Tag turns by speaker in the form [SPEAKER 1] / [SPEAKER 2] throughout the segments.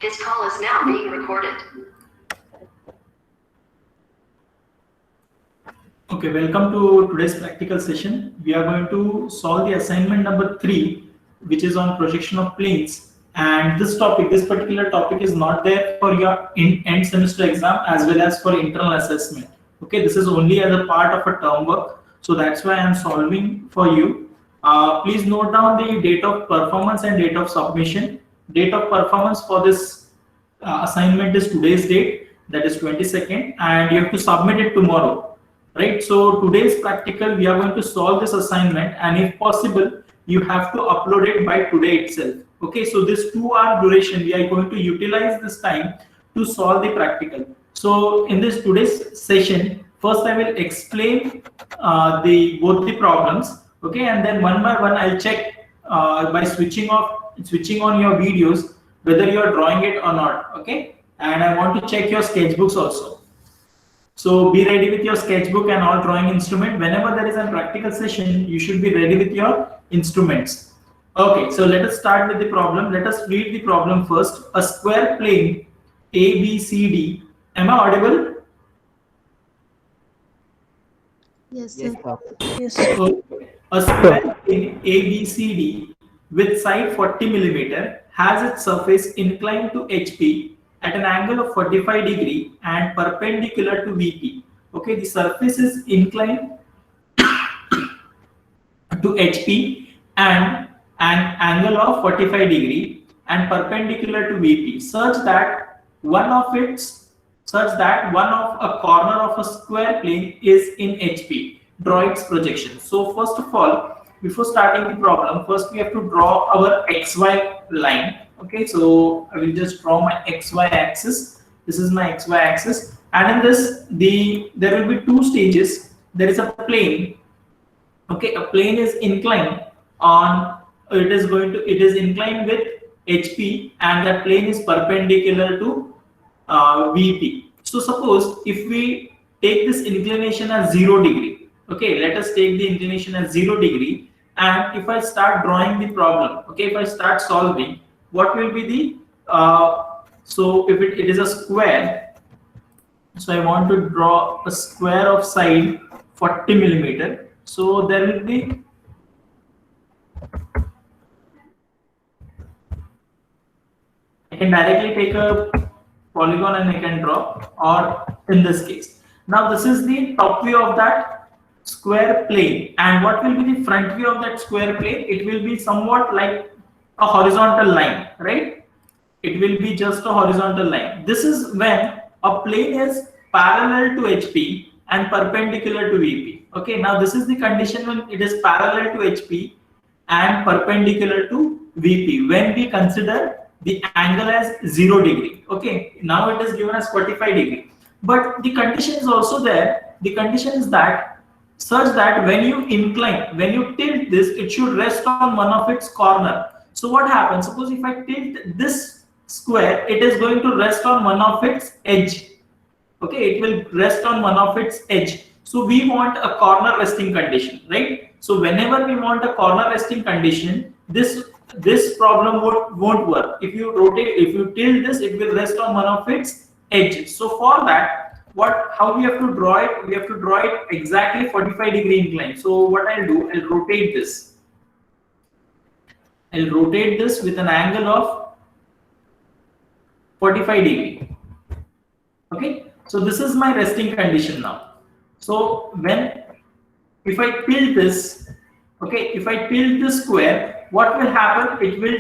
[SPEAKER 1] This call is now being recorded.
[SPEAKER 2] Okay, welcome to today's practical session. We are going to solve the assignment number 3, which is on projection of planes. And this particular topic is not there for your end semester exam as well as for internal assessment. Okay, this is only as a part of a term work. So that's why I'm solving for you. Please note down the date of performance and date of submission. Date of performance for this assignment is today's date, that is 22nd, and you have to submit it tomorrow. Right, so today's practical, we are going to solve this assignment, and if possible, you have to upload it by today itself. Okay, so this 2-hour duration, we are going to utilize this time to solve the practical. So in this today's session, first I will explain both the problems. Okay, and then one by one I'll check by switching on your videos whether you are drawing it or not. Okay, and I want to check your sketchbooks also. So be ready with your sketchbook and all drawing instrument. Whenever there is a practical session, you should be ready with your instruments. Okay, so let us start with the problem. Let us read the problem first. A square plane ABCD. Am I audible?
[SPEAKER 3] Yes, sir.
[SPEAKER 4] Yes, sir.
[SPEAKER 2] So, a square plane ABCD with side 40 mm has its surface inclined to HP at an angle of 45 degree and perpendicular to VP. Okay, the surface is inclined to HP and an angle of 45 degree and perpendicular to VP, such that one of a corner of a square plane is in HP. Draw its projection. So first of all, before starting the problem, first we have to draw our XY line. Okay, so I will just draw my XY axis. This is my XY axis, and in this, there will be two stages. There is a plane. Okay, a plane is inclined on. It is inclined with HP, and that plane is perpendicular to VP. So suppose if we take this inclination as 0 degree. Okay, let us take the inclination as 0 degree, and if I start drawing the problem, okay, if I start solving, what will be the so if it is a square, so I want to draw a square of side 40 mm. So there will be I can directly take a polygon and I can draw, or in this case. Now this is the top view of that square plane, and what will be the front view of that square plane? It will be somewhat like a horizontal line, right? It will be just a horizontal line. This is when a plane is parallel to HP and perpendicular to VP. Okay, now this is the condition when it is parallel to HP and perpendicular to VP, when we consider the angle as 0 degree. Okay, now it is given as 45 degree, but the condition is also there. The condition is that such that when you incline, when you tilt this, it should rest on one of its corner. So what happens? Suppose if I tilt this square, it is going to rest on one of its edge. Okay, it will rest on one of its edge. So we want a corner resting condition, right? So whenever we want a corner resting condition, this problem won't work. If you rotate, if you tilt this, it will rest on one of its edges. So for that, how we have to draw it? We have to draw it exactly 45 degree incline. So what I'll do, I'll rotate this. I'll rotate this with an angle of 45 degree. Okay, so this is my resting condition now. So if I tilt this, okay, if I tilt this square, what will happen? It will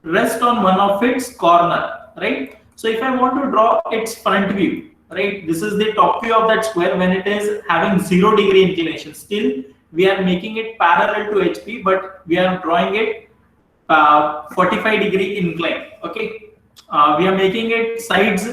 [SPEAKER 2] rest on one of its corner, right? So if I want to draw its front view, right, this is the top view of that square when it is having 0 degree inclination. Still, we are making it parallel to HP, but we are drawing it 45 degree incline. Okay, we are making it sides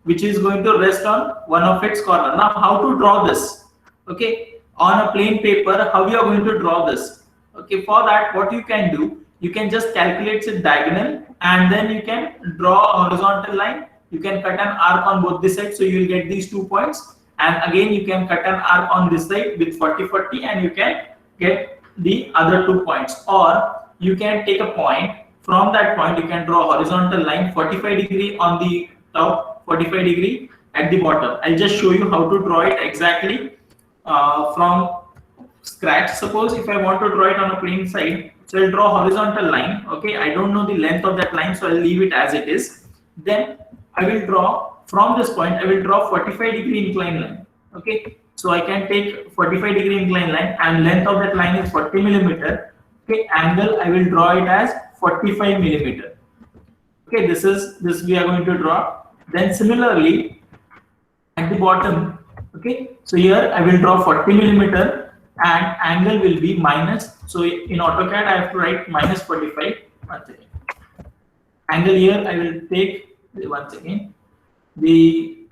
[SPEAKER 2] which is going to rest on one of its corner. Now how to draw this? Okay, on a plain paper, how you are going to draw this? Okay, for that, what you can do, you can just calculate it diagonal, and then you can draw a horizontal line. You can cut an arc on both the sides, so you will get these 2 points, and again you can cut an arc on this side with 40-40, and you can get the other 2 points. Or you can take a point from that point you can draw horizontal line 45 degree on the top, 45 degree at the bottom. I'll just show you how to draw it exactly from scratch. Suppose if I want to draw it on a plane side, so I'll draw horizontal line. Okay, I don't know the length of that line, so I'll leave it as it is. Then I will draw from this point, I will draw 45 degree incline line. Okay, so I can take 45 degree incline line and length of that line is 40 millimeter. Okay, angle I will draw it as 45 millimeter. Okay, this we are going to draw. Then similarly at the bottom, okay, so here I will draw 40 millimeter and angle will be minus. So in AutoCAD I have to write minus 45. Once again, angle here I will take once again. The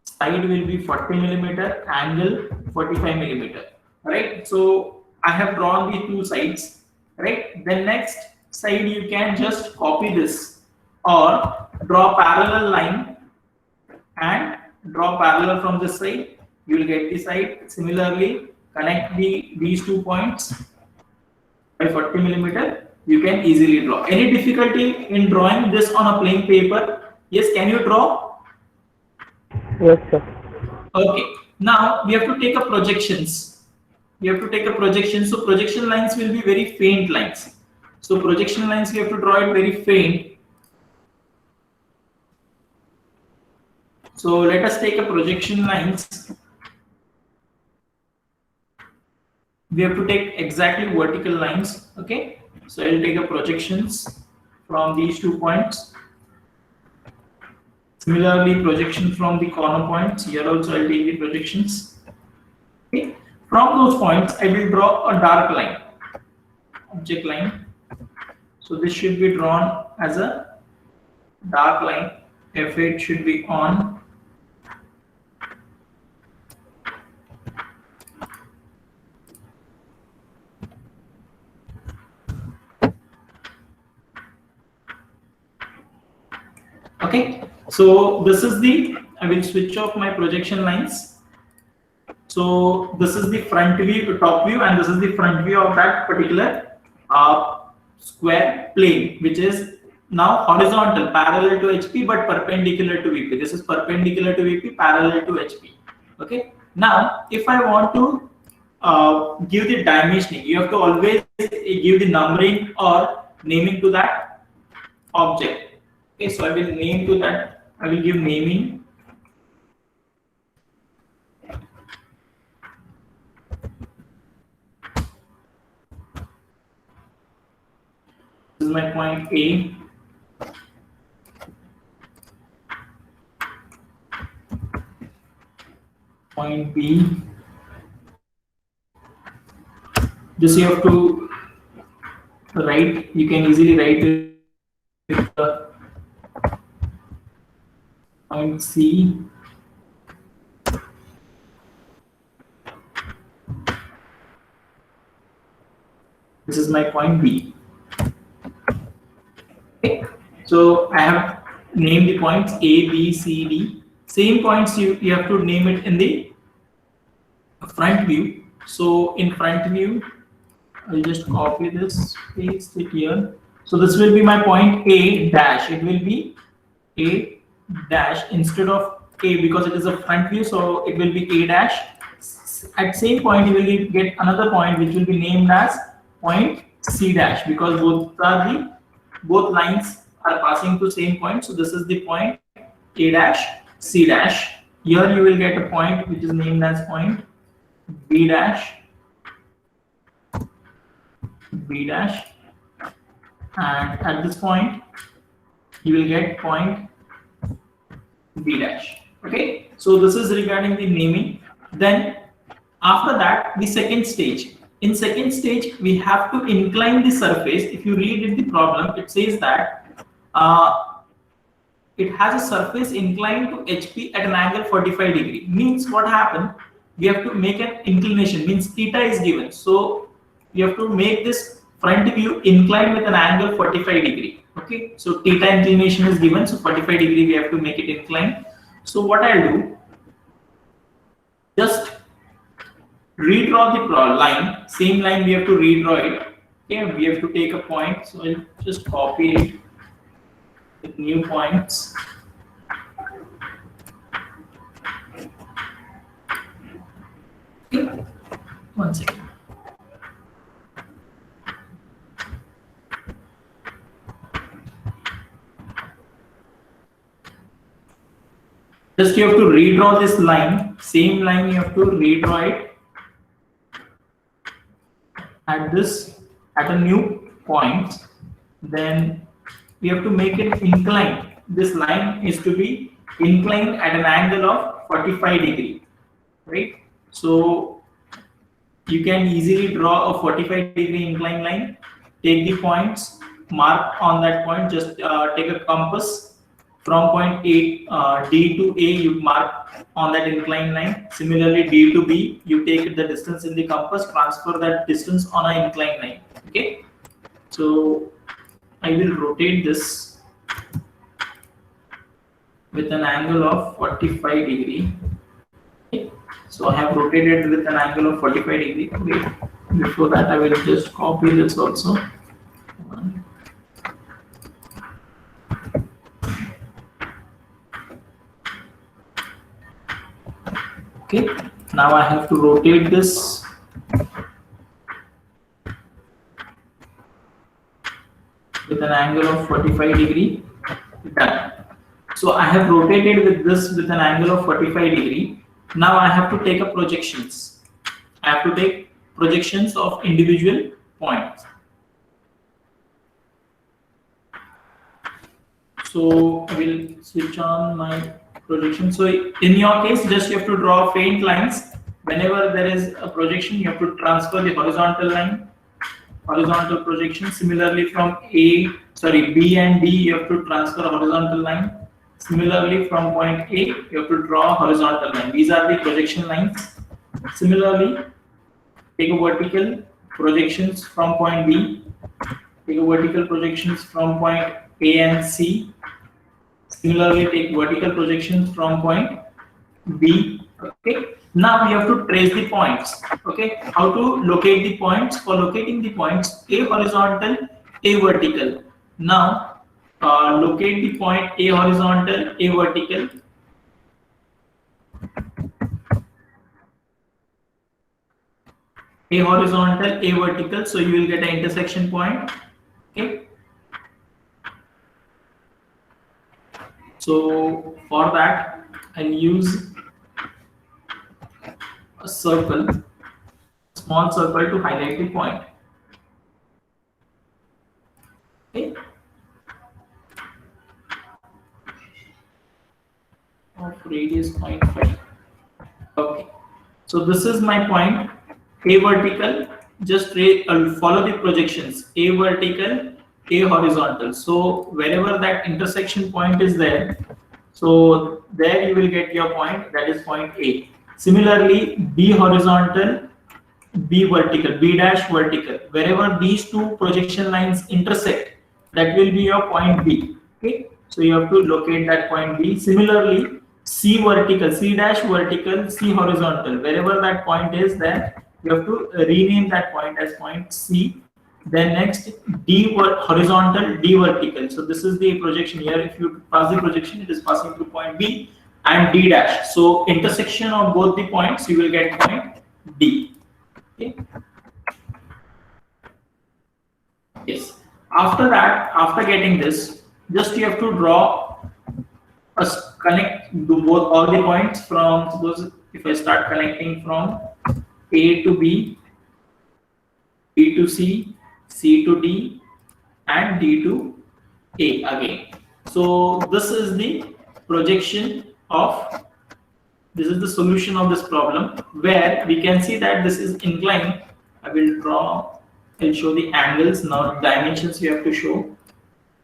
[SPEAKER 2] side will be 40 millimeter, angle 45 millimeter. Right. So I have drawn the two sides. Right. Then next side you can just copy this or draw parallel line and draw parallel from this side. You will get this side. Similarly, connect these 2 points by 40 millimeter. You can easily draw. Any difficulty in drawing this on a plain paper? Yes, can you draw?
[SPEAKER 4] Yes, sir.
[SPEAKER 2] Okay. Now we have to take a projections. We have to take a projection. So projection lines will be very faint lines. So projection lines we have to draw it very faint. So let us take a projection lines. We have to take exactly vertical lines. Okay. So I'll take a projections from these 2 points. Similarly, projection from the corner points. Here also I'll take the projections. Okay. From those points, I will draw a dark line, object line. So this should be drawn as a dark line. F8 should be on. Okay, so this is I will switch off my projection lines. So this is the front view, top view, and this is the front view of that particular square plane, which is now horizontal, parallel to HP, but perpendicular to VP. This is perpendicular to VP, parallel to HP. Okay, now if I want to give the dimensioning, you have to always give the numbering or naming to that object. Okay, so I will name to that, I will give naming. This is my point A. Point B. This you have to write, you can easily write it. Point C. This is my point B. Okay. So I have named the points A, B, C, D. Same points you have to name it in the front view. So in front view, I'll just copy this, paste it here. So this will be my point A dash. It will be A dash instead of A because it is a front view, so it will be A dash. At same point you will get another point which will be named as point C dash because both lines are passing to same point. So this is the point A dash, C dash. Here you will get a point which is named as point B dash, B dash, and at this point you will get point B dash. Okay, so this is regarding the naming. Then after that, the second stage. In second stage, we have to incline the surface. If you read in the problem, it says that it has a surface inclined to HP at an angle 45 degree. Means what happened? We have to make an inclination. Means theta is given. So we have to make this front view inclined with an angle 45 degree. Okay, so theta inclination is given, so 45 degree we have to make it inclined. So what I'll do, just redraw the line, same line we have to redraw it. Okay, we have to take a point, so I'll just copy it with new points. Okay. 1 second. Just you have to redraw this line, same line you have to redraw it at a new point. Then we have to make it inclined. This line is to be inclined at an angle of 45 degree, right? So you can easily draw a 45 degree inclined line. Take the points, mark on that point, just take a compass from point A, D to A, you mark on that inclined line. Similarly, D to B, you take the distance in the compass, transfer that distance on an inclined line. Okay, so I will rotate this with an angle of 45 degree. Okay. So I have rotated with an angle of 45 degree. Wait, before that I will just copy this also. Okay, now I have to rotate this with an angle of 45 degree. Done. So I have rotated with this with an angle of 45 degree. Now I have to take a projections. I have to take projections of individual points. So I will switch on my projection. So in your case, just you have to draw faint lines. Whenever there is a projection, you have to transfer the horizontal line, horizontal projection. Similarly, from B and D, you have to transfer a horizontal line. Similarly, from point A, you have to draw a horizontal line. These are the projection lines. Similarly, take a vertical projections from point B. Take a vertical projections from point A and C. Similarly, take vertical projections from point B. Okay. Now we have to trace the points. Okay. How to locate the points? For locating the points, A horizontal, A vertical. Now locate the point A horizontal, A vertical. A horizontal, A vertical. So you will get an intersection point. Okay. So for that, I'll use a circle, small circle to highlight the point. Okay. Of radius 0.5. Okay. So this is my point. A vertical. Just follow the projections. A vertical, A horizontal. So wherever that intersection point is there, so there you will get your point, that is point A. Similarly, B horizontal, B vertical, B dash vertical. Wherever these two projection lines intersect, that will be your point B. Okay, so you have to locate that point B. Similarly, C vertical, C dash vertical, C horizontal. Wherever that point is there, you have to rename that point as point C. Then next, D horizontal, D vertical. So this is the projection here. If you pass the projection, it is passing through point B and D dash. So intersection of both the points, you will get point D. Okay. Yes. After that, after getting this, just you have to draw connect all the points from, suppose if I start connecting from A to B, B to C, C to D, and D to A again. So this is the projection of, this is the solution of this problem, where we can see that this is inclined. I will draw, I'll show the angles. Now dimensions you have to show.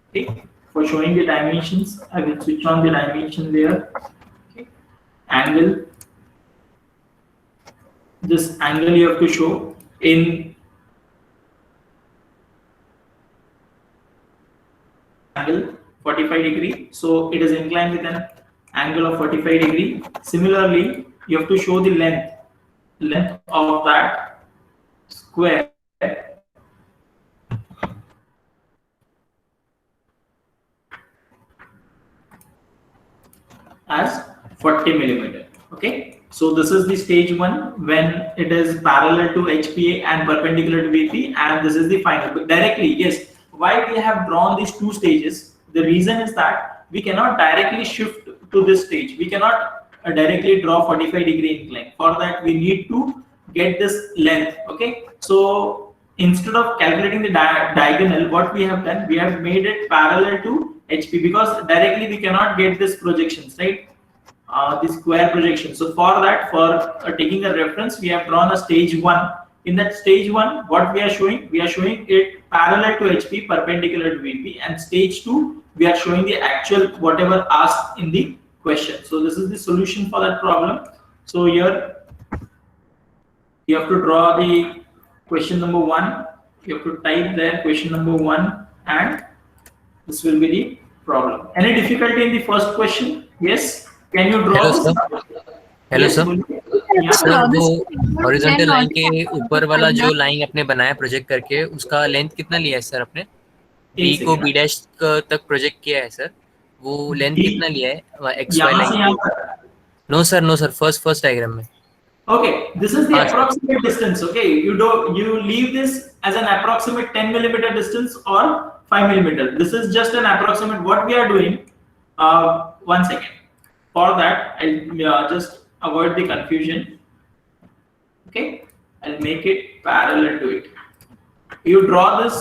[SPEAKER 2] Okay. For showing the dimensions, I will switch on the dimension there. Okay. Angle. This angle you have to show in angle 45 degree. So it is inclined with an angle of 45 degree. Similarly, you have to show the length of that square as 40 millimeter. Okay, so this is the stage 1 when it is parallel to HPA and perpendicular to VP, and this is the final. But directly, yes, why we have drawn these two stages? The reason is that we cannot directly shift to this stage. We cannot directly draw 45-degree incline. For that, we need to get this length. Okay, so instead of calculating the diagonal, what we have done, we have made it parallel to HP, because directly we cannot get this projections, right? The square projection. So for that, for taking a reference, we have drawn a stage 1. In that stage 1, what we are showing? We are showing it parallel to HP, perpendicular to VP, and stage 2, we are showing the actual whatever asked in the question. So this is the solution for that problem. So here you have to draw the question number 1. You have to type there question number 1, and this will be the problem. Any difficulty in the first question? Yes. Can you draw?
[SPEAKER 5] Hello
[SPEAKER 2] Yes,
[SPEAKER 5] sir
[SPEAKER 2] बोलिए।
[SPEAKER 5] Sir वो horizontal line के ऊपर वाला जो line आपने बनाया project करके, उसका लेंथ कितना लिया है सर आपने? बी को बी डैश तक प्रोजेक्ट किया है सर, वो लेंथ कितना लिया है X Y line? No sir first diagram में।
[SPEAKER 2] Okay, this is the approximate distance. Okay, you leave this as an approximate 10 millimeter distance or 5 millimeter. This is just an approximate. What we are doing? 1 second. For that, I'll just avoid the confusion. Okay, I'll make it parallel to it. You draw this,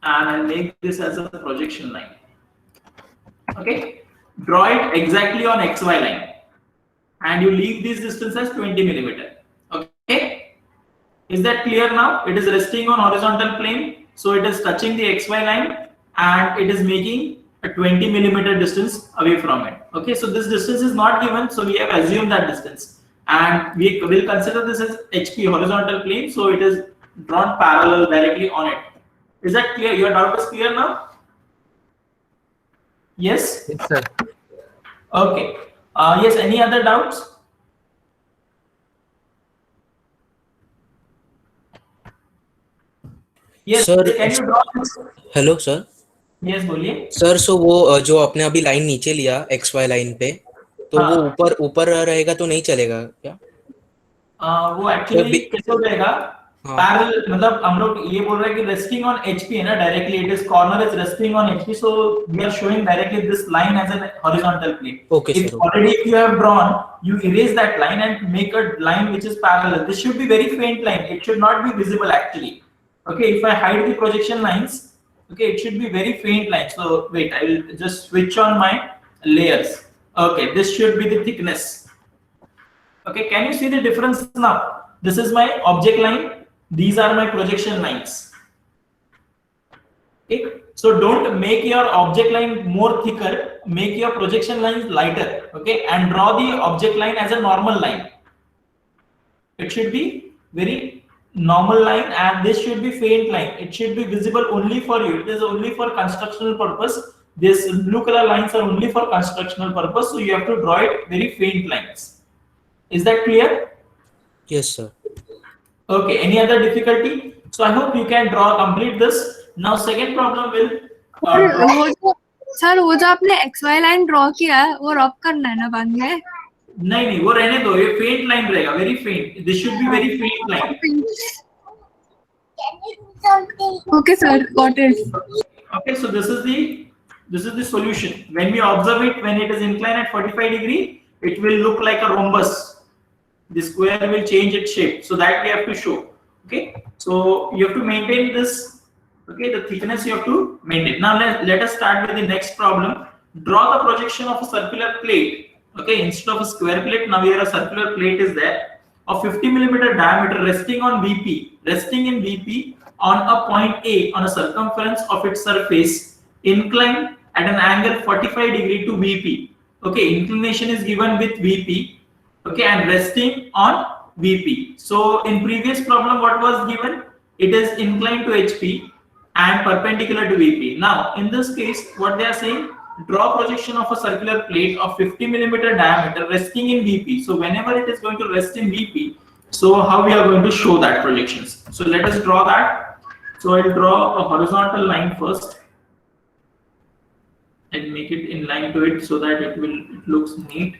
[SPEAKER 2] and I'll make this as a projection line. Okay, draw it exactly on XY line, and you leave this distance as 20 millimeter. Okay, is that clear now? It is resting on horizontal plane, so it is touching the XY line, and it is making a 20 millimeter distance away from it. Okay, so this distance is not given, so we have assumed that distance, and we will consider this as HP, horizontal plane, so it is drawn parallel directly on it. Is that clear? Your doubt is clear now? Yes?
[SPEAKER 5] Yes sir.
[SPEAKER 2] Okay. Yes, any other doubts? Yes,
[SPEAKER 6] Sir,
[SPEAKER 2] can you draw this?
[SPEAKER 6] Hello sir.
[SPEAKER 2] Yes, बोलिए।
[SPEAKER 6] Sir so वो जो आपने अभी line नीचे लिया x Y line पे, तो
[SPEAKER 2] हाँ।
[SPEAKER 6] वो ऊपर रहेगा तो नहीं चलेगा क्या?
[SPEAKER 2] वो एक्चुअली कैसे हो जाएगा?
[SPEAKER 6] हाँ।
[SPEAKER 2] पैरेलल, मतलब हम लोग ये बोल रहे हैं कि रेस्टिंग ऑन एचपी है ना, directly it is corner is resting on HP, so we are showing directly this line as an horizontal plane.
[SPEAKER 6] Okay,
[SPEAKER 2] if
[SPEAKER 6] sir.
[SPEAKER 2] already if you have drawn, you erase that line and make a line which is parallel. This should be very faint line, it should not be visible actually. Okay, if I hide the projection lines, okay, it should be very faint line. So wait, I will just switch on my layers. Okay, this should be the thickness. Okay, can you see the difference now? This is my object line, these are my projection lines. Okay, so don't make your object line more thicker, make your projection lines lighter. Okay, and draw the object line as a normal line. It should be very normal line, and this should be faint line. It should be visible only for you. It is only for constructional purpose. This blue color lines are only for constructional purpose, so you have to draw it very faint lines. Is that clear?
[SPEAKER 6] Yes sir.
[SPEAKER 2] Okay, any other difficulty? So I hope you can draw, complete this. Now second problem will
[SPEAKER 3] sir वो जो आपने XY line draw किया है वो रब करना है ना बाद में?
[SPEAKER 2] नहीं वो रहने दो, ये फेंट लाइन रहेगा, वेरी फेंट. दिस शुड बी वेरी फेंट line.
[SPEAKER 3] Okay sir, got it.
[SPEAKER 2] Okay, so this is the solution. When we observe it, when it is inclined at 45 degree, it will look like a rhombus. The square will change its shape, so that we have to show. Okay, so you have to maintain this. Okay, the thickness you have to maintain. Now let us start with the next problem. Draw the projection of a circular plate. Okay, instead of a square plate, now here a circular plate is there of 50 millimeter diameter, resting on VP, resting in VP on a point A on a circumference of its surface, inclined at an angle 45 degree to VP. Okay, inclination is given with VP. Okay, and resting on VP. So in previous problem, what was given? It is inclined to HP and perpendicular to VP. Now in this case, what they are saying, draw projection of a circular plate of 50 millimeter diameter resting in VP. So whenever it is going to rest in VP, so how we are going to show that projections? So let us draw that. So I'll draw a horizontal line first, and make it in line to it so that it looks neat.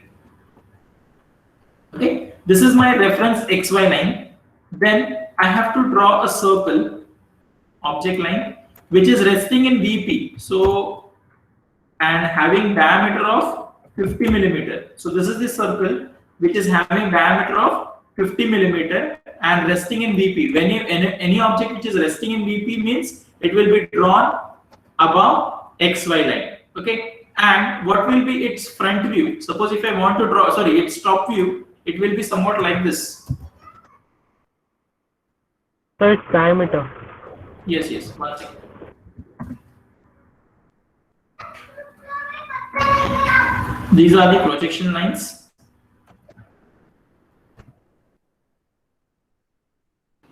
[SPEAKER 2] Okay, this is my reference XY line. Then I have to draw a circle, object line, which is resting in VP. So, and having diameter of 50 millimeter. So this is the circle which is having diameter of 50 millimeter and resting in VP. When you any object which is resting in VP means it will be drawn above XY line. Okay, and what will be its front view? Suppose if I want to draw, sorry, its top view, it will be somewhat like this.
[SPEAKER 4] So it's diameter.
[SPEAKER 2] Yes, yes. One second. These are the projection lines.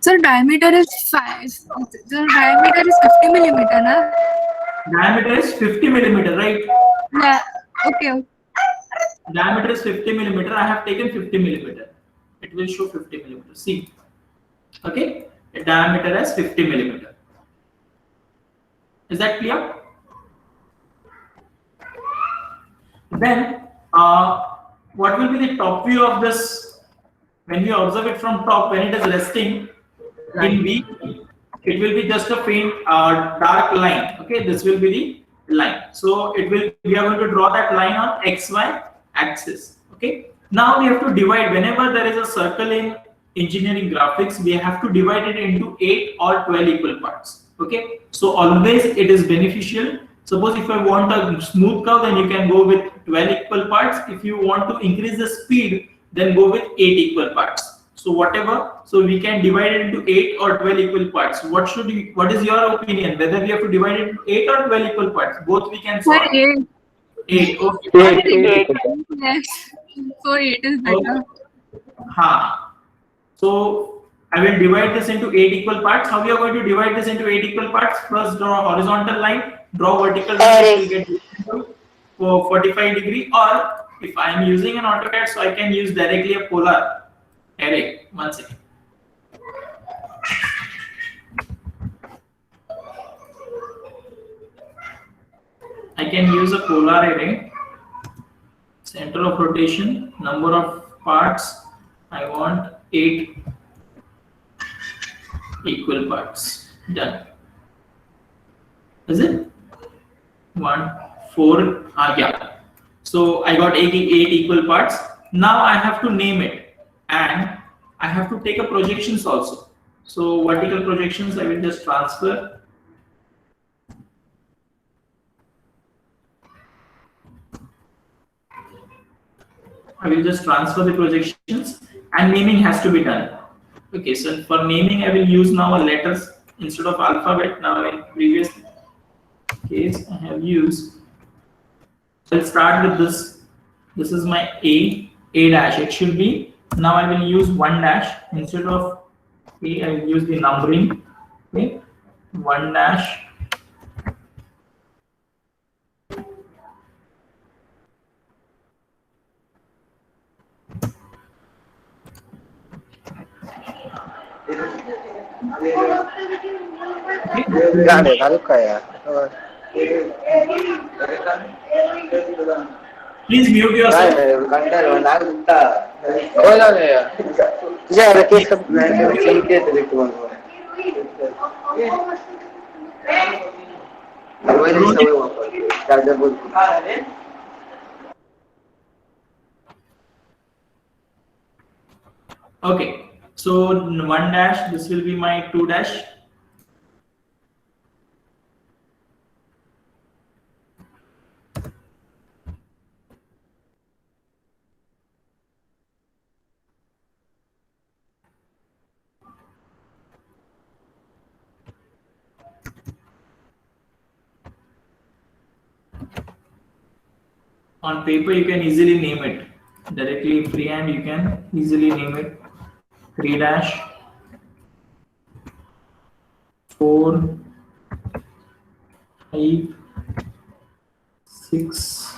[SPEAKER 3] Sir, diameter is 5. Sir, diameter is 50 millimeter, na?
[SPEAKER 2] Diameter is 50 millimeter, right?
[SPEAKER 3] Yeah. Okay.
[SPEAKER 2] Diameter is 50 millimeter. I have taken 50 millimeter. It will show 50 millimeter. See. Okay. The diameter as 50 millimeter. Is that clear? Then, what will be the top view of this? When we observe it from top, when it is resting in V, it will be just a faint dark line. Okay, this will be the line. So it will. We are going to draw that line on XY axis. Okay. Now we have to divide. Whenever there is a circle in engineering graphics, we have to divide it into 8 or 12 equal parts. Okay. So always it is beneficial. Suppose if I want a smooth curve, then you can go with 12 equal parts. If you want to increase the speed, then go with 8 equal parts. So whatever, so we can divide it into 8 or 12 equul parts. What is your opinion? Whether we have to divide it into 8 or 12 equal parts? Both we can solve.
[SPEAKER 3] 8.
[SPEAKER 2] 8. Okay.
[SPEAKER 3] Yes. So 8 is better.
[SPEAKER 2] So I will divide this into 8 equal parts. How we are going to divide this into 8 equal parts? First draw a horizontal line, draw vertical line, will get for 45 degree, or if I am using an AutoCAD, so I can use directly a polar array. One second. I can use a polar array. Center of rotation, number of parts, I want 8 equal parts. Done. Is it? 1, 4, yeah. So I got 8 equal parts. Now I have to name it, and I have to take a projections also. So vertical projections, I will just transfer. I will just transfer the projections, and naming has to be done. Okay, so for naming, I will use now a letters instead of alphabet. Now in previous case, I have used. So I'll start with this. This is my A dash. It should be. Now I will use 1 dash instead of A. I will use the numbering. Okay, 1 dash. Please mute yourself. Okay, so 1 dash, this will be my 2 dash. On paper, you can easily name it. Directly freehand, you can easily name it. 3 dash, 4, 5, 6,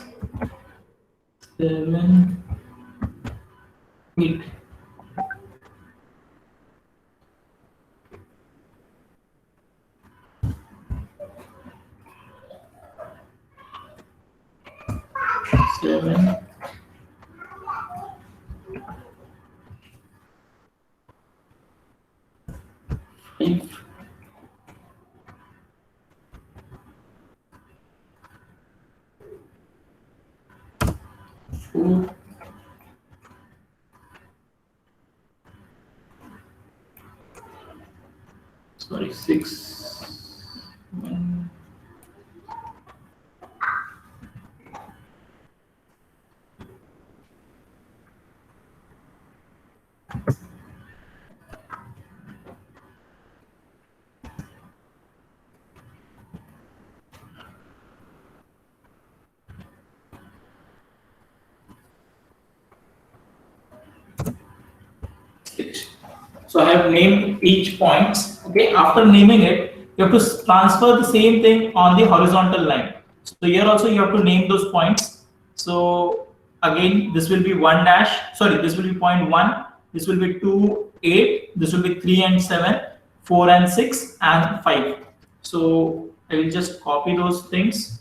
[SPEAKER 2] 7, 8. 7, 5, 4, 6, 1. So I have named each points. Okay, after naming it, you have to transfer the same thing on the horizontal line. So here also you have to name those points. So again, this will be 1 dash. Sorry, this will be point 1. This will be 2, 8. This will be 3 and 7, 4 and 6, and 5. So I will just copy those things,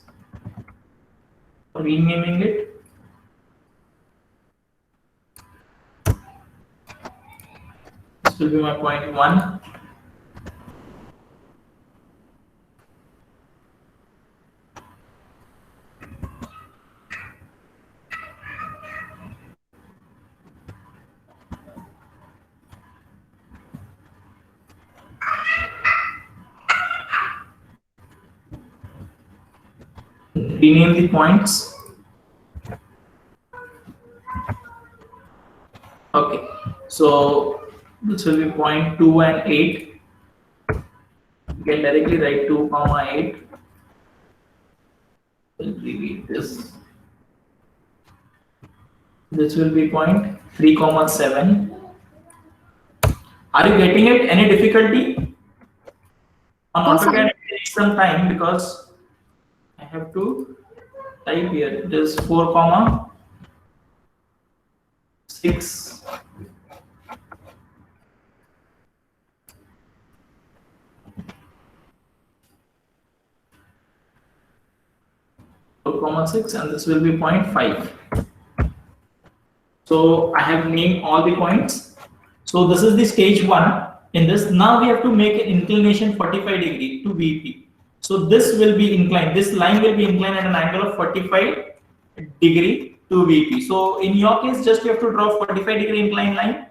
[SPEAKER 2] renaming it. This will be my point 1. Rename the points. Okay, so this will be point 2 and 8. You can directly write 2, 8. We'll repeat this. This will be point 3, 7. Are you getting it? Any difficulty? On AutoCAD, it takes some time because I have to type here. It is 4, 6. 4, 6, and this will be 0.5. So I have named all the points. So this is the stage 1. In this, now we have to make an inclination 45 degree to VP. So this will be inclined. This line will be inclined at an angle of 45 degree to VP. So in your case, just you have to draw 45 degree inclined line.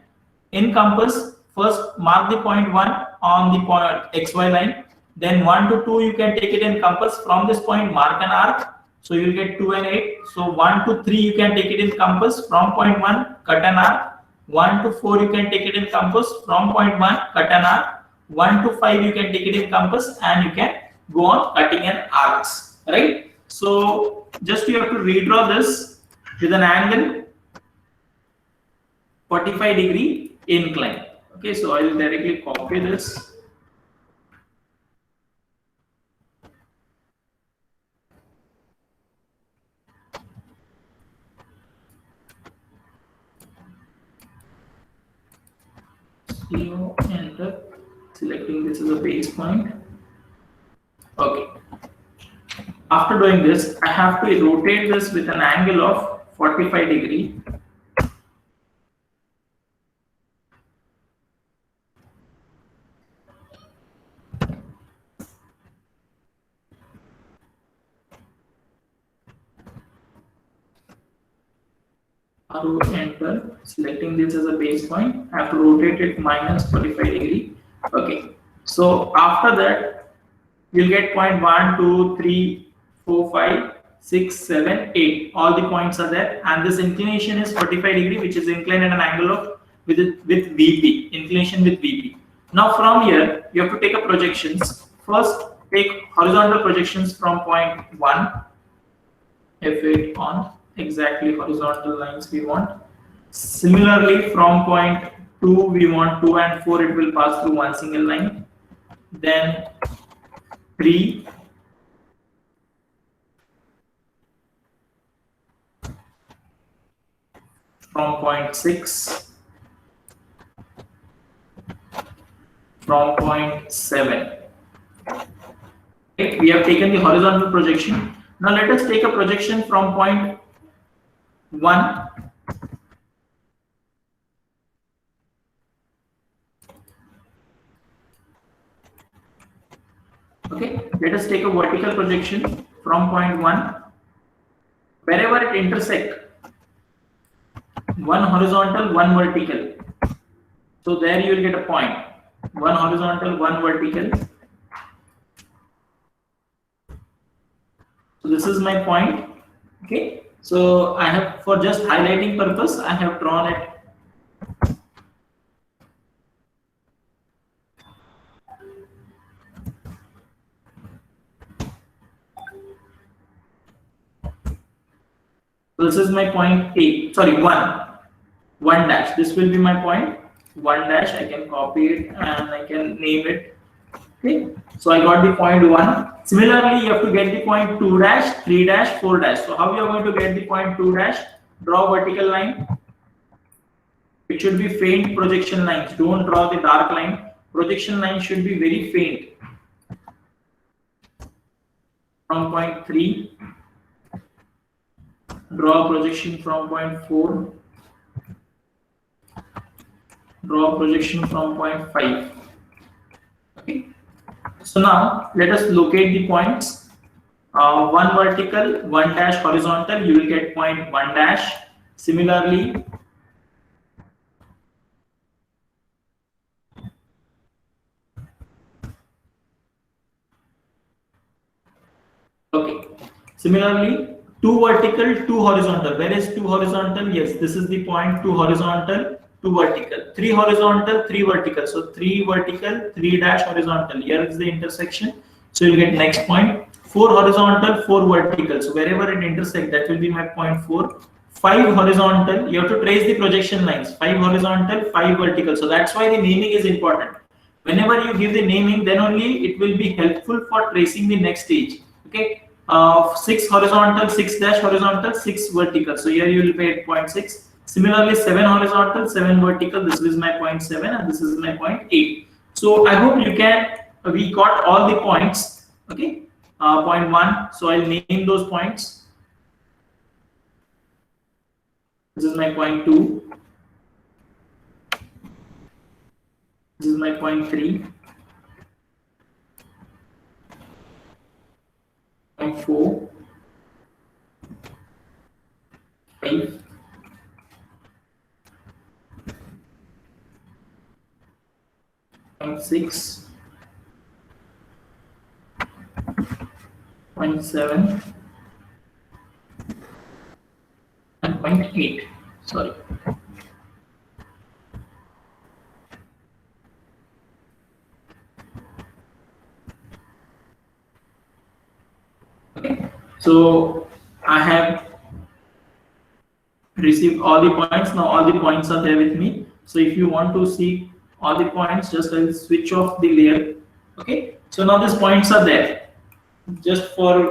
[SPEAKER 2] In compass, first mark the point 1 on the point XY line. Then 1 to 2 you can take it in compass. From this point, mark an arc. So you will get 2 and 8. So 1 to 3 you can take it in compass. From point 1, cut an arc. 1 to 4 you can take it in compass. From point 1, cut an arc. 1 to 5 you can take it in compass, and you can go on cutting an arcs. Right? So just you have to redraw this with an angle 45 degree incline. Okay, so I will directly copy this. Enter, selecting this as a base point. Okay. After doing this, I have to rotate this with an angle of 45 degree. Enter, selecting this as a base point. I have to rotate it minus 45 degree. Okay. So after that, you'll get point 1, 2, 3, 4, 5, 6, 7, 8. All the points are there, and this inclination is 45 degree, which is inclined at an angle of with VP. Inclination with VP. Now from here, you have to take a projections. First, take horizontal projections from point 1. F8 on. Exactly horizontal lines we want. Similarly, from point 2 we want 2 and 4, it will pass through one single line. Then 3, from point 6, from point 7. Okay, we have taken the horizontal projection. Now let us take a projection from point 1. Okay, let us take a vertical projection from point 1. Wherever it intersect, one horizontal, one vertical. So there you will get a point. One horizontal, one vertical. So this is my point. Okay. So I have, for just highlighting purpose, I have drawn it. So this is my point A. Sorry, 1. 1 dash. This will be my point. 1 dash. I can copy it and I can name it. Okay. So I got the point 1. Similarly, you have to get the point 2 dash, 3 dash, 4 dash. So how you are going to get the point 2 dash? Draw vertical line. It should be faint projection lines. Don't draw the dark line. Projection line should be very faint. From point 3. Draw a projection from point 4. Draw a projection from point 5. Okay. So now let us locate the points. 1 vertical, 1 dash horizontal. You will get point 1 dash. Similarly, okay. Similarly, 2 vertical, 2 horizontal. Where is 2 horizontal? Yes, this is the point. 2 horizontal, 2 vertical. 3 horizontal, 3 vertical. So 3 vertical, 3 dash horizontal. Here is the intersection. So you'll get next point. 4 horizontal, 4 vertical. So wherever it intersects, that will be my point 4. 5 horizontal. You have to trace the projection lines. 5 horizontal, 5 vertical. So that's why the naming is important. Whenever you give the naming, then only it will be helpful for tracing the next stage. Okay. 6 horizontal, 6 dash horizontal, 6 vertical. So here you will be at point 6. Similarly, 7 horizontal, 7 vertical. This is my point 7 and this is my point 8. So I hope you can, we got all the points. Okay. Point 1. So I'll name those points. This is my point 2. This is my point 3. Point 4. 5. Point 6. Point 7. And point 8. Sorry. Okay. So I have received all the points. Now all the points are there with me. So if you want to see all the points, just I'll switch off the layer. Okay. So now these points are there. Just for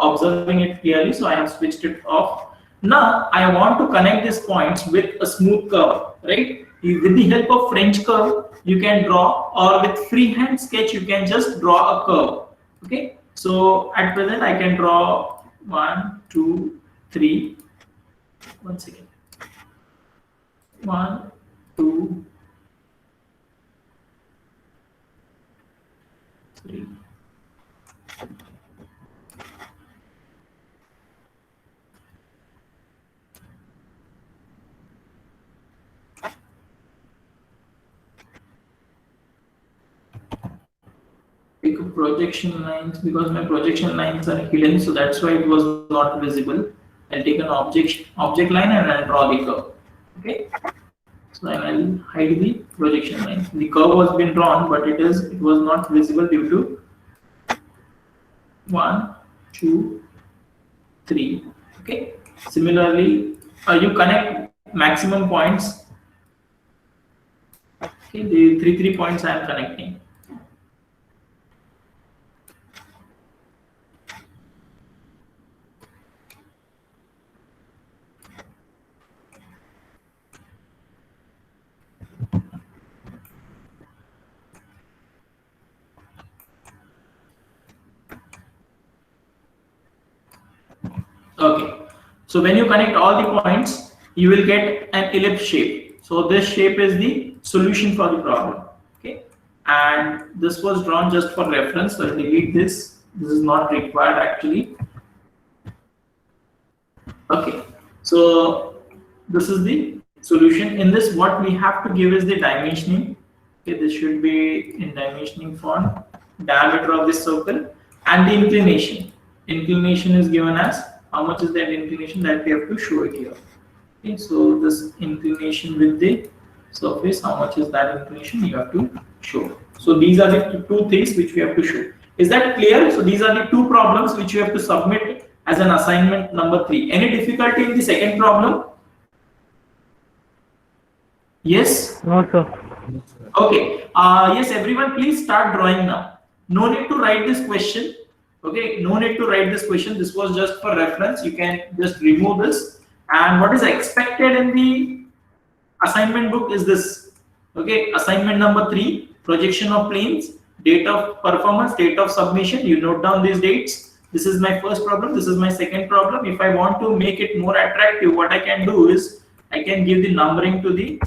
[SPEAKER 2] observing it clearly, so I have switched it off. Now I want to connect these points with a smooth curve, right? With the help of French curve, you can draw, or with freehand sketch, you can just draw a curve. Okay, so at present I can draw 1, 2, 3. 1 second. 1, 2, 3. Pick up projection lines, because my projection lines are hidden, so that's why it was not visible. I'll take an object line and I'll draw the curve. Okay, so I'll hide the projection line. The curve was been drawn, but it was not visible due to 1, 2, 3. Okay. Similarly, you connect maximum points. Okay, the 3 points I am connecting. Okay, So when you connect all the points, you will get an ellipse shape. So this shape is the solution for the problem. Okay, and this was drawn just for reference, so I'll delete this. This is not required actually. Okay, so this is the solution. In this, what we have to give is the dimensioning. Okay, this should be in dimensioning font. Diameter of this circle and the inclination. Inclination is given as how much is that inclination, that we have to show it here. Okay, so this inclination with the surface, how much is that inclination, you have to show. So these are the two things which we have to show. Is that clear? So these are the two problems which you have to submit as an assignment number 3. Any difficulty in the second problem? Yes?
[SPEAKER 4] No, sir.
[SPEAKER 2] Okay. Yes, everyone, please start drawing now. No need to write this question. Okay, no need to write this question. This was just for reference. You can just remove this. And what is expected in the assignment book is this. Okay, assignment number 3, projection of planes, date of performance, date of submission. You note down these dates. This is my first problem. This is my second problem. If I want to make it more attractive, what I can do is I can give the numbering to the.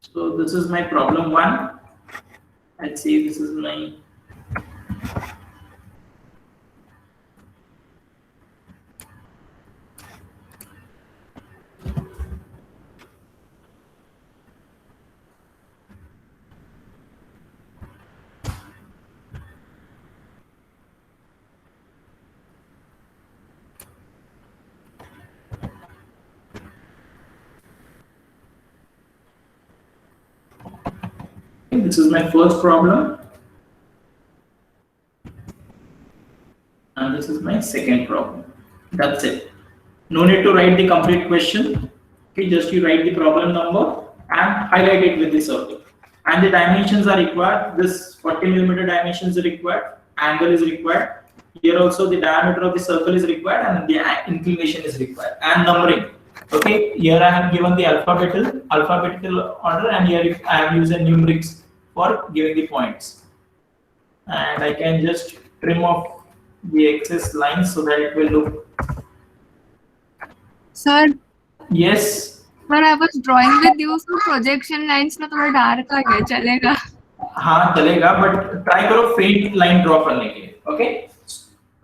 [SPEAKER 2] So this is my problem 1. Let's see, this is my. This is my first problem, and this is my second problem. That's it. No need to write the complete question. Okay, just you write the problem number and highlight it with the circle. And the dimensions are required. This 40 millimeter dimension is required. Angle is required. Here also the diameter of the circle is required, and the inclination is required. And numbering. Okay, here I have given the alphabetical order, and here I have used a numerics for giving the points. And I can just trim off the excess lines so that it will look.
[SPEAKER 3] Sir,
[SPEAKER 2] Yes.
[SPEAKER 3] when I was drawing with you, so projection lines ना थोड़ा dark आ गया, चलेगा?
[SPEAKER 2] हाँ चलेगा, but try करो faint line draw करने के लिए. Okay.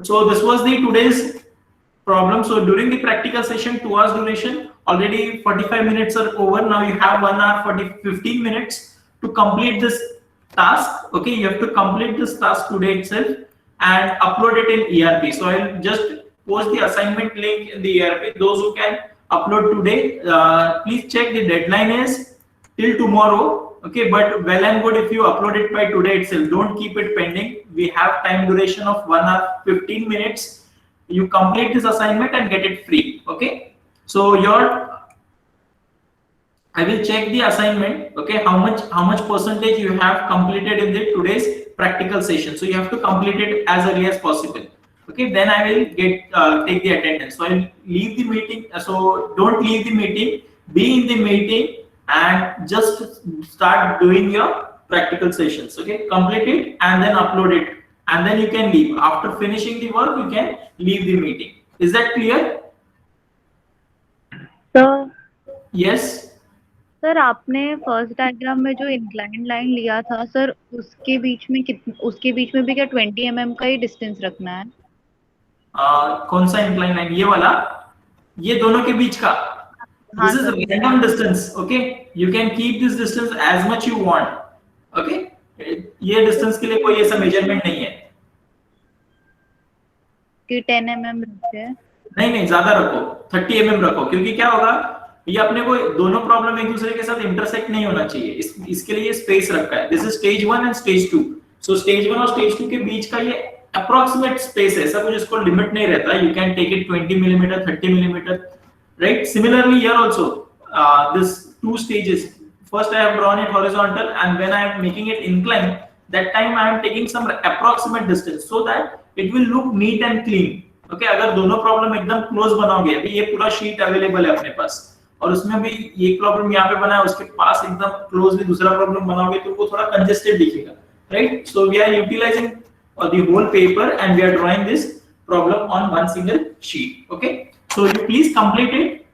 [SPEAKER 2] So this was the today's problem. So during the practical session, 2 hours duration, already 45 minutes are over. Now you have 1 hour 15 minutes to complete this task. Okay, you have to complete this task today itself and upload it in ERP. So I'll just post the assignment link in the ERP. Those who can upload today, please check the deadline is till tomorrow. Okay, but well and good if you upload it by today itself. Don't keep it pending. We have time duration of 1 hour 15 minutes. You complete this assignment and get it free. Okay, so I will check the assignment. Okay, how much percentage you have completed in the today's practical session. So you have to complete it as early as possible. Okay, then I will take the attendance. So I'll leave the meeting. So don't leave the meeting. Be in the meeting and just start doing your practical sessions. Okay, complete it and then upload it, and then you can leave. After finishing the work, you can leave the meeting. Is that clear?
[SPEAKER 7] Sir
[SPEAKER 2] Yes.
[SPEAKER 7] Sir आपने first diagram में जो incline line लिया था sir, उसके बीच में भी क्या 20 mm का ही डिस्टेंस रखना है?
[SPEAKER 2] कौन सा इंक्लाइन लाइन? ये वाला, ये दोनों के बीच का. This is a random distance. Okay, you can keep this distance as much you want. Okay, ये डिस्टेंस के लिए कोई ऐसा मेजरमेंट नहीं है
[SPEAKER 7] कि 10 mm रखे.
[SPEAKER 2] नहीं ज्यादा रखो, 30 mm रखो, क्योंकि क्या होगा, ये अपने को दोनों प्रॉब्लम एक दूसरे के साथ इंटरसेक्ट नहीं होना चाहिए. इसके लिए स्पेस रखा है. This is stage 1 and stage 2. So stage 1 और स्टेज 2 के बीच का ये अप्रोक्सीमेट स्पेस है. ऐसा कुछ इसको लिमिट नहीं रहता. You can take it 20 mm, 30 mm, right? Similarly here also, this 2 stages. First I have drawn it horizontal, and when I am making it inclined, that time I am taking some approximate distance so that it will look neat and clean. Okay, अगर दोनों problem एकदम close बनाओगे, अभी ये पूरा sheet available है अपने पास, और उसमें भी ये प्रॉब्लम यहाँ पे बना है, उसके पास एकदम क्लोजली दूसरा प्रॉब्लम बनाओगे तो वो थोड़ा कंजेस्टेड दिखेगा, right? So we are utilizing the whole paper and we are drawing this problem on one single sheet. Okay, so you please complete it.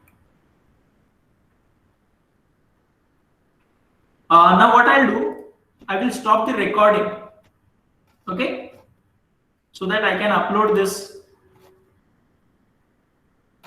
[SPEAKER 2] Now what I'll do, I will stop the recording, okay, so that I can upload this